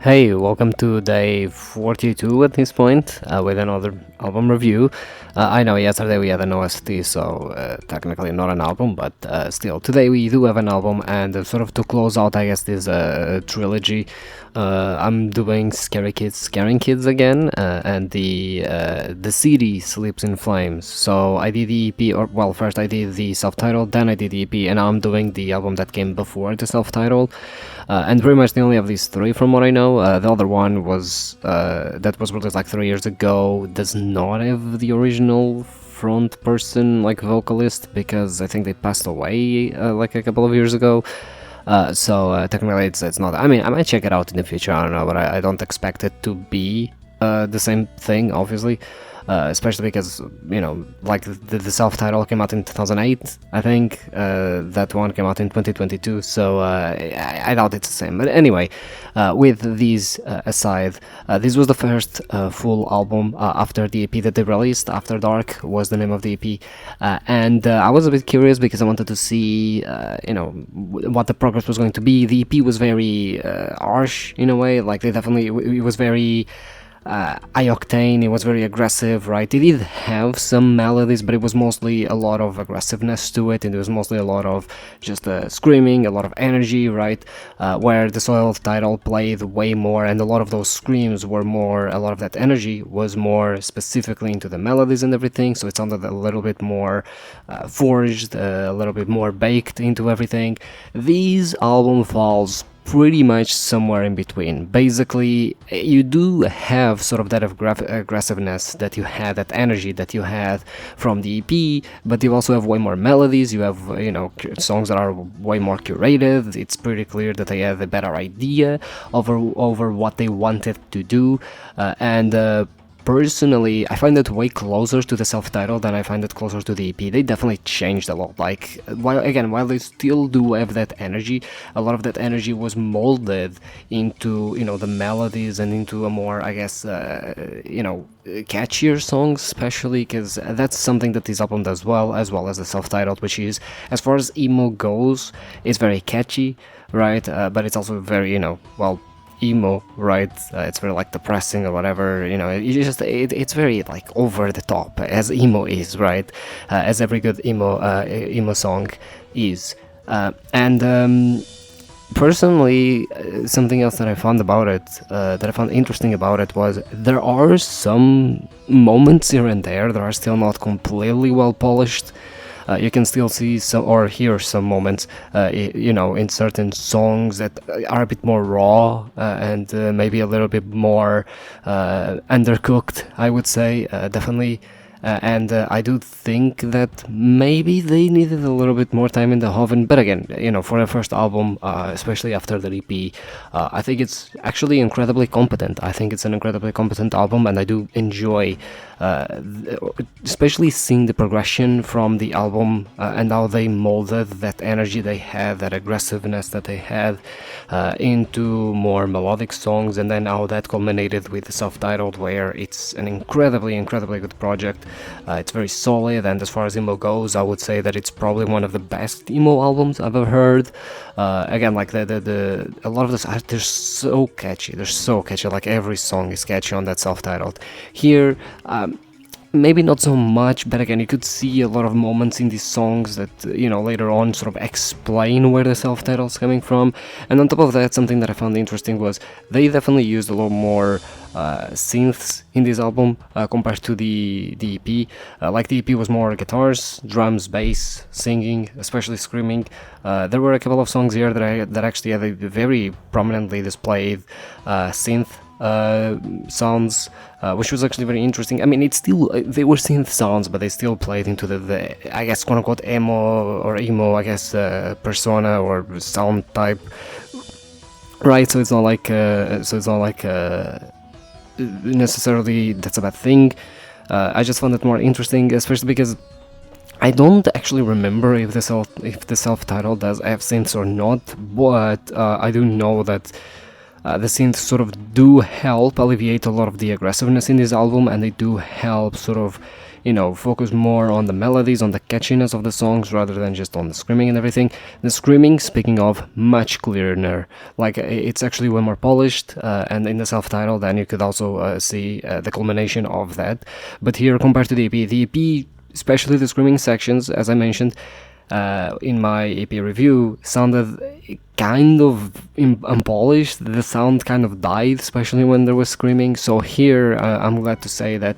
Hey, welcome to day 42 at this point with another album review. I know yesterday we had an OST, so technically not an album, but still, today we do have an album, and sort of to close out, I guess, this trilogy, I'm doing Scary Kids, Scaring Kids again, and the CD Sleeps in Flames. So I did the EP, or well, first I did the self-titled, then I did the EP, and now I'm doing the album that came before the self-titled. And pretty much the only of these three, from what I know. The other one was that was released like 3 years ago. Does not have the original front person, like vocalist, because I think they passed away like a couple of years ago. So technically, it's not. I mean, I might check it out in the future. I don't know, but I don't expect it to be the same thing, obviously. Especially because, like the self-title came out in 2008, I think. That one came out in 2022, so I doubt it's the same. But anyway, with these aside, this was the first full album after the EP that they released. After Dark was the name of the EP, and I was a bit curious because I wanted to see, what the progress was going to be. The EP was very harsh in a way, like they definitely, it was very high octane. It was very aggressive, right? It did have some melodies, but it was mostly a lot of aggressiveness to it, and it was mostly a lot of just screaming, a lot of energy, right? Where the Soil title played way more, and a lot of those screams were more, a lot of that energy was more specifically into the melodies and everything, so it sounded a little bit more forged, a little bit more baked into everything. These album falls pretty much somewhere in between. Basically, you do have sort of that aggressiveness that you had, that energy that you had from the EP, but you also have way more melodies. You have, songs that are way more curated. It's pretty clear that they have a better idea over what they wanted to do, and personally, I find it way closer to the self-titled than I find it closer to the EP. They definitely changed a lot. Like, while they still do have that energy, a lot of that energy was molded into, the melodies and into a more, I guess, catchier songs, especially because that's something that this album does well, as well as the self-titled, which is, as far as emo goes, it's very catchy, right? But it's also very, emo, right? It's very like depressing or whatever. It's very like over the top, as emo is, right? As every good emo song is. And personally, something else that I found about it, that I found interesting about it, was there are some moments here and there that are still not completely well polished. You can still see some or hear some moments, in certain songs that are a bit more raw, and maybe a little bit more undercooked, I would say, definitely. And I do think that maybe they needed a little bit more time in the oven. But again, for a first album, especially after the EP, I think it's actually incredibly competent. I think it's an incredibly competent album, and I do enjoy, especially seeing the progression from the album, and how they molded that energy they had, that aggressiveness that they had, into more melodic songs, and then how that culminated with the self-titled, where it's an incredibly good project. It's very solid, and as far as emo goes, I would say that it's probably one of the best emo albums I've ever heard. Again, like a lot of this, they're so catchy. They're so catchy. Like every song is catchy on that self-titled. Here, maybe not so much, but again, you could see a lot of moments in these songs that, later on sort of explain where the self-title's coming from. And on top of that, something that I found interesting was they definitely used a lot more synths in this album compared to the EP. Like the EP was more guitars, drums, bass, singing, especially screaming. There were a couple of songs here that actually had a very prominently displayed synth sounds, which was actually very interesting. I mean, it's still, they were synth sounds, but they still played into the I guess, quote-unquote emo, I guess, persona or sound type, right? So it's not like necessarily that's a bad thing. I just found it more interesting, especially because I don't actually remember if the self-titled does have synths or not, but I do know that the synths sort of do help alleviate a lot of the aggressiveness in this album, and they do help sort of, focus more on the melodies, on the catchiness of the songs rather than just on the screaming and everything. The screaming, speaking of, much clearer. Like, it's actually way more polished, and in the self-titled, then you could also see the culmination of that. But here, compared to the EP, especially the screaming sections, as I mentioned, in my EP review, sounded kind of unpolished. The sound kind of died, especially when there was screaming. So here, I'm glad to say that,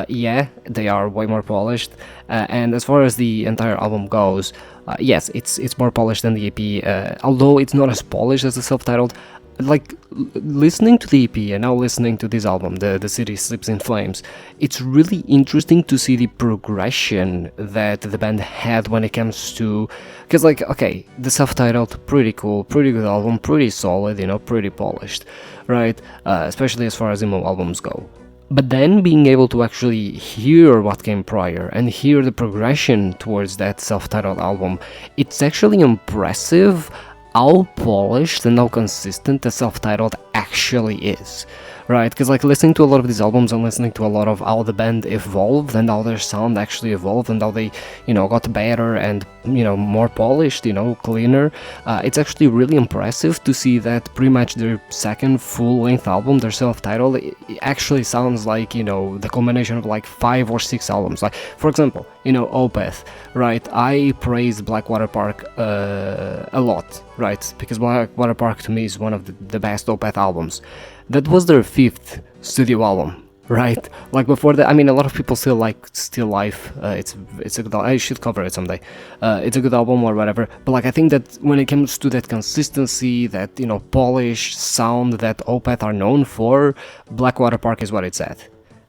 yeah, they are way more polished. And as far as the entire album goes, yes, it's more polished than the EP. Although it's not as polished as the self-titled. Like, listening to the EP and now listening to this album, the City Sleeps in Flames, it's really interesting to see the progression that the band had when it comes to, because, like, okay, the self-titled, pretty cool, pretty good album, pretty solid, pretty polished, right? Especially as far as emo albums go. But then being able to actually hear what came prior and hear the progression towards that self-titled album, it's actually impressive how polished and how consistent the self-titled actually is, right? Because, like, listening to a lot of these albums and listening to a lot of how the band evolved and how their sound actually evolved and how they, got better and, more polished, cleaner, it's actually really impressive to see that pretty much their second full-length album, their self-titled, it actually sounds like, the culmination of like 5 or 6 albums. Like, for example, Opeth, right? I praise Blackwater Park a lot, right? Because Blackwater Park to me is one of the best Opeth albums. That was their 5th studio album, right? Like, before that, I mean, a lot of people still like Still Life. It's a good album. I should cover it someday. It's a good album or whatever. But, like, I think that when it comes to that consistency, that, polish sound that Opeth are known for, Blackwater Park is what it's at.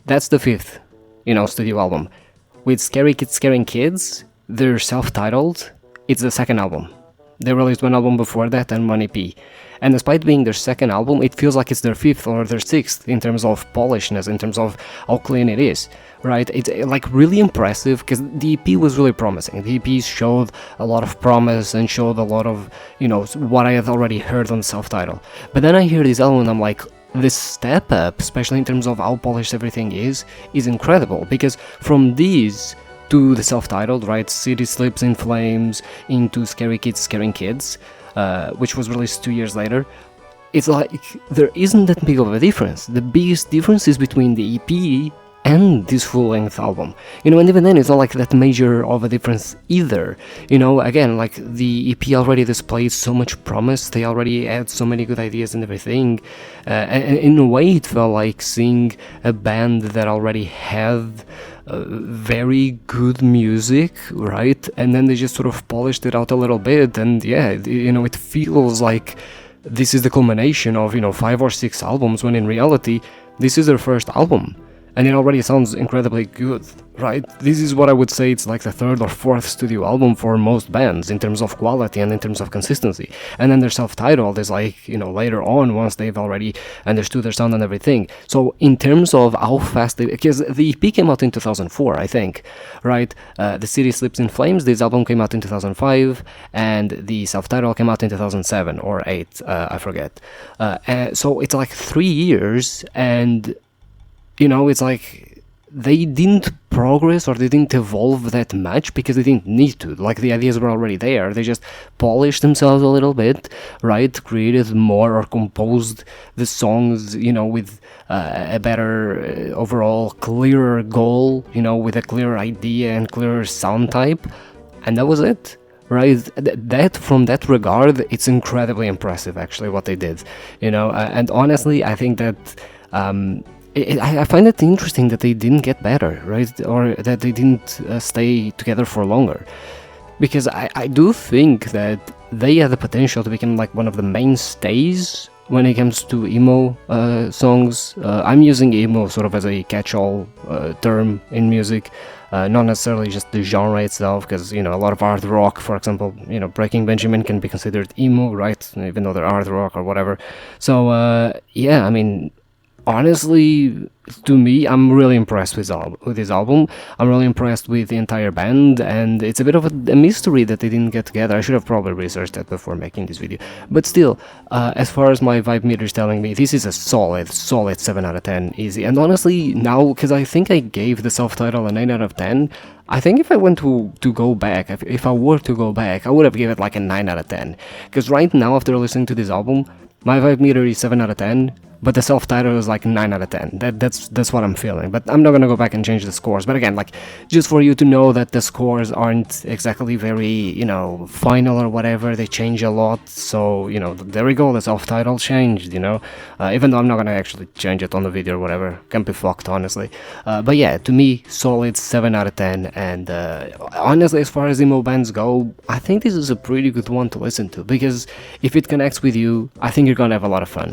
That's the 5th, studio album. With Scary Kids Scaring Kids, they're self-titled. It's the 2nd album. They released one album before that and one EP. And despite being their 2nd album, it feels like it's their 5th or their 6th in terms of polishness, in terms of how clean it is, right? It's like really impressive because the EP was really promising. The EP showed a lot of promise and showed a lot of, what I had already heard on self-title. But then I hear this album and I'm like, this step up, especially in terms of how polished everything is incredible. Because from these to the self-titled, right, City Sleeps in Flames, into Scary Kids Scaring Kids, which was released 2 years later, it's like there isn't that big of a difference. The biggest difference is between the EP and this full-length album, and even then it's not like that major of a difference either. Again, like, the EP already displayed so much promise, they already had so many good ideas and everything, and in a way it felt like seeing a band that already had very good music, right? And then they just sort of polished it out a little bit, and yeah, it feels like this is the culmination of 5 or 6 albums, when in reality this is their first album. And it already sounds incredibly good, right? This is what I would say it's like the 3rd or 4th studio album for most bands in terms of quality and in terms of consistency. And then their self-titled is like, later on, once they've already understood their sound and everything. So in terms of how fast because the EP came out in 2004, I think, right? The City Sleeps in Flames, this album came out in 2005, and the self-titled came out in 2007 or 8, I forget. So it's like 3 years, and it's like they didn't progress or they didn't evolve that much because they didn't need to. Like, the ideas were already there. They just polished themselves a little bit, right? Created more or composed the songs, with a better overall clearer goal, with a clearer idea and clearer sound type. And that was it. Right, that from that regard, it's incredibly impressive actually what they did, and honestly, I think that I find it interesting that they didn't get better, right? Or that they didn't stay together for longer. Because I do think that they have the potential to become like one of the mainstays when it comes to emo songs. I'm using emo sort of as a catch-all term in music, not necessarily just the genre itself, because, a lot of hard rock, for example, Breaking Benjamin can be considered emo, right? Even though they're hard rock or whatever. So, yeah, I mean, honestly, to me, I'm really impressed with this album. I'm really impressed with the entire band, and it's a bit of a mystery that they didn't get together. I should have probably researched that before making this video. But still, as far as my vibe meter is telling me, this is a solid 7 out of 10, easy. And honestly, now, because I think I gave the self-title a 9 out of 10, I think if I went to go back, if I were to go back, I would have given it like a 9 out of 10. Because right now, after listening to this album, my vibe meter is 7 out of 10, but the self-title is like 9 out of 10. That's what I'm feeling. But I'm not gonna go back and change the scores. But again, like, just for you to know that the scores aren't exactly very, final or whatever. They change a lot. So, there we go. The self-title changed, even though I'm not gonna actually change it on the video or whatever. Can't be fucked, honestly. But yeah, to me, solid 7 out of 10. And honestly, as far as emo bands go, I think this is a pretty good one to listen to, because if it connects with you, I think you're gonna have a lot of fun.